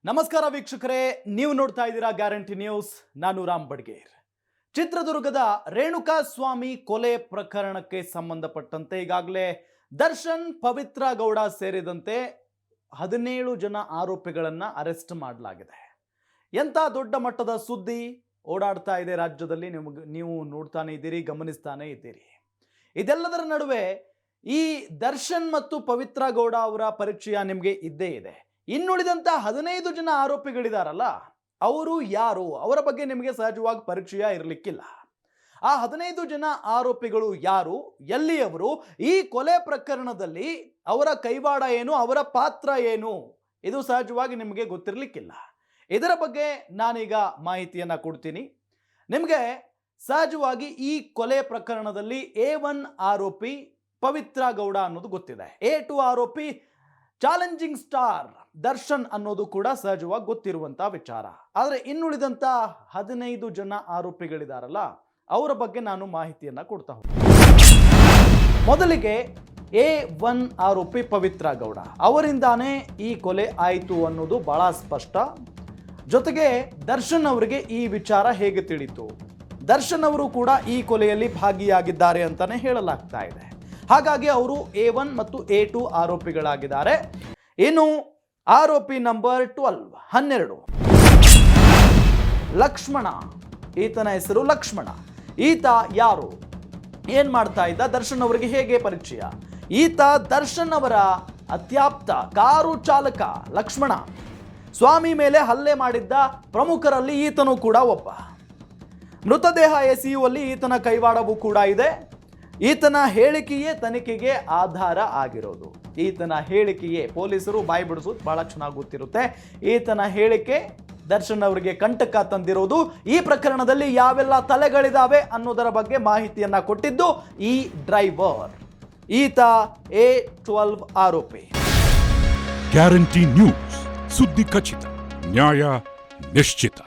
ನಮಸ್ಕಾರ ವೀಕ್ಷಕರೇ, ನೀವು ನೋಡ್ತಾ ಇದ್ದೀರಾ ಗ್ಯಾರಂಟಿ ನ್ಯೂಸ್. ನಾನು ರಾಮ್ ಬಡ್ಗೇರ್. ಚಿತ್ರದುರ್ಗದ ರೇಣುಕಾ ಸ್ವಾಮಿ ಕೊಲೆ ಪ್ರಕರಣಕ್ಕೆ ಸಂಬಂಧಪಟ್ಟಂತೆ ಈಗಾಗಲೇ ದರ್ಶನ್, ಪವಿತ್ರ ಗೌಡ ಸೇರಿದಂತೆ 17 ಜನ ಆರೋಪಿಗಳನ್ನು ಅರೆಸ್ಟ್ ಮಾಡಲಾಗಿದೆ. ಎಂಥ ದೊಡ್ಡ ಮಟ್ಟದ ಸುದ್ದಿ ಓಡಾಡ್ತಾ ಇದೆ ರಾಜ್ಯದಲ್ಲಿ, ನೀವು ನೋಡ್ತಾನೆ ಇದ್ದೀರಿ, ಗಮನಿಸ್ತಾನೆ ಇದ್ದೀರಿ. ಇದೆಲ್ಲದರ ನಡುವೆ ಈ ದರ್ಶನ್ ಮತ್ತು ಪವಿತ್ರ ಗೌಡ ಅವರ ಪರಿಚಯ ನಿಮಗೆ ಇದ್ದೇ ಇದೆ. ಇನ್ನುಳಿದಂತ 15 ಜನ ಆರೋಪಿಗಳಿದಾರಲ್ಲ, ಅವರು ಯಾರು, ಅವರ ಬಗ್ಗೆ ನಿಮಗೆ ಸಹಜವಾಗಿ ಪರಿಚಯ ಇರಲಿಕ್ಕಿಲ್ಲ. ಆ 15 ಜನ ಆರೋಪಿಗಳು ಯಾರು, ಎಲ್ಲಿಯವರು, ಈ ಕೊಲೆ ಪ್ರಕರಣದಲ್ಲಿ ಅವರ ಕೈವಾಡ ಏನು, ಅವರ ಪಾತ್ರ ಏನು, ಇದು ಸಹಜವಾಗಿ ನಿಮಗೆ ಗೊತ್ತಿರಲಿಕ್ಕಿಲ್ಲ. ಇದರ ಬಗ್ಗೆ ನಾನೀಗ ಮಾಹಿತಿಯನ್ನು ಕೊಡ್ತೀನಿ ನಿಮಗೆ. ಸಹಜವಾಗಿ ಈ ಕೊಲೆ ಪ್ರಕರಣದಲ್ಲಿ A1 ಆರೋಪಿ ಪವಿತ್ರ ಗೌಡ ಅನ್ನೋದು ಗೊತ್ತಿದೆ. A2 ಆರೋಪಿ ಚಾಲೆಂಜಿಂಗ್ ಸ್ಟಾರ್ ದರ್ಶನ್ ಅನ್ನೋದು ಕೂಡ ಸಹಜವಾಗಿ ಗೊತ್ತಿರುವಂತ ವಿಚಾರ. ಆದರೆ ಇನ್ನುಳಿದಂತ 15 ಜನ ಆರೋಪಿಗಳಿದಾರಲ್ಲ, ಅವರ ಬಗ್ಗೆ ನಾನು ಮಾಹಿತಿಯನ್ನ ಕೊಡ್ತಾ ಹೋಗ್ತೀನಿ. ಮೊದಲಿಗೆ A1 ಆರೋಪಿ ಪವಿತ್ರ ಗೌಡ ಅವರಿಂದಾನೇ ಈ ಕೊಲೆ ಆಯಿತು ಅನ್ನೋದು ಬಹಳ ಸ್ಪಷ್ಟ. ಜೊತೆಗೆ ದರ್ಶನ್ ಅವರಿಗೆ ಈ ವಿಚಾರ ಹೇಗೆ ತಿಳಿತು, ದರ್ಶನ್ ಅವರು ಕೂಡ ಈ ಕೊಲೆಯಲ್ಲಿ ಭಾಗಿಯಾಗಿದ್ದಾರೆ ಅಂತಾನೆ ಹೇಳಲಾಗ್ತಾ ಇದೆ. ಹಾಗಾಗಿ ಅವರು A1 ಮತ್ತು A2 ಆರೋಪಿಗಳಾಗಿದ್ದಾರೆ. ಇನ್ನು ಆರೋಪಿ ನಂಬರ್ 12 ಲಕ್ಷ್ಮಣ, ಈತನ ಹೆಸರು ಲಕ್ಷ್ಮಣ. ಈತ ಯಾರು, ಏನ್ ಮಾಡ್ತಾ ಇದ್ದ, ದರ್ಶನ್ ಅವರಿಗೆ ಹೇಗೆ ಪರಿಚಯ? ಈತ ದರ್ಶನ್ ಅವರ ಅತ್ಯಾಪ್ತ ಕಾರು ಚಾಲಕ ಲಕ್ಷ್ಮಣ. ಸ್ವಾಮಿ ಮೇಲೆ ಹಲ್ಲೆ ಮಾಡಿದ್ದ ಪ್ರಮುಖರಲ್ಲಿ ಈತನು ಕೂಡ ಒಬ್ಬ. ಮೃತದೇಹ ಎಸೆಯುವಲ್ಲಿ ಈತನ ಕೈವಾಡವೂ ಕೂಡ ಇದೆ. ಈತನ ಹೇಳಿಕೆಯೇ ತನಿಖೆಗೆ ಆಧಾರ ಆಗಿರೋದು. ಈತನ ಹೇಳಿಕೆಯೇ ಪೊಲೀಸರು ಬಾಯಿ ಬಿಡಿಸೋದು ಬಹಳ ಚೆನ್ನಾಗಿ ಗೊತ್ತಿರುತ್ತೆ. ಈತನ ಹೇಳಿಕೆ ದರ್ಶನ್ ಅವರಿಗೆ ಕಂಟಕ ತಂದಿರೋದು. ಈ ಪ್ರಕರಣದಲ್ಲಿ ಯಾವೆಲ್ಲ ತಲೆಗಳಿದಾವೆ ಅನ್ನೋದರ ಬಗ್ಗೆ ಮಾಹಿತಿಯನ್ನ ಕೊಟ್ಟಿದ್ದು ಈ ಡ್ರೈವರ್. ಈತ A12 ಆರೋಪಿ. ಗ್ಯಾರಂಟಿ ನ್ಯೂಸ್, ಸುದ್ದಿ ಖಚಿತ, ನ್ಯಾಯ ನಿಶ್ಚಿತ.